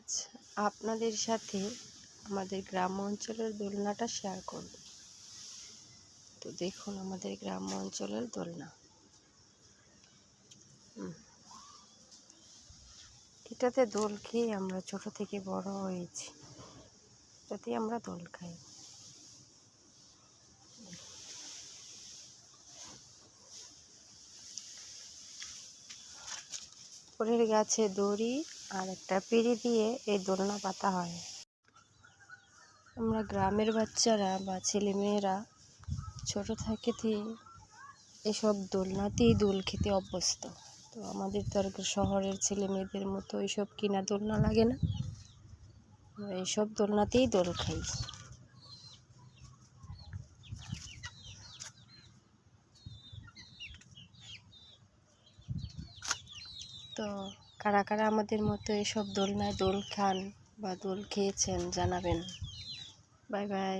আচ্ছা, আপনাদের সাথে আমাদের গ্রাম অঞ্চলের দোলনাটা শেয়ার করব। তো দেখুন আমাদের গ্রাম অঞ্চলের দোলনা। এটাতে দোল খেয়ে আমরা ছোট থেকে বড় হয়েছি। এটাতে আমরা দোল খাই। উপরের গাছে দড়ি আর একটা পিঁড়ি দিয়ে এই দোলনা পাতা হয়। আমরা গ্রামের বাচ্চারা বা ছেলেমেয়েরা ছোট থেকেই এসব দোলনাতেই দোল খেতে অভ্যস্ত। তো আমাদের তো আর শহরের ছেলে মেয়েদের মতো এইসব কিনা দোলনা লাগে না, আমরা এইসব দোলনাতেই দোল খাই। তো কারা কারা আমাদের মতো এসব দোলনায় দোল খান বা দোল খেয়েছেন জানাবেন। Bye bye.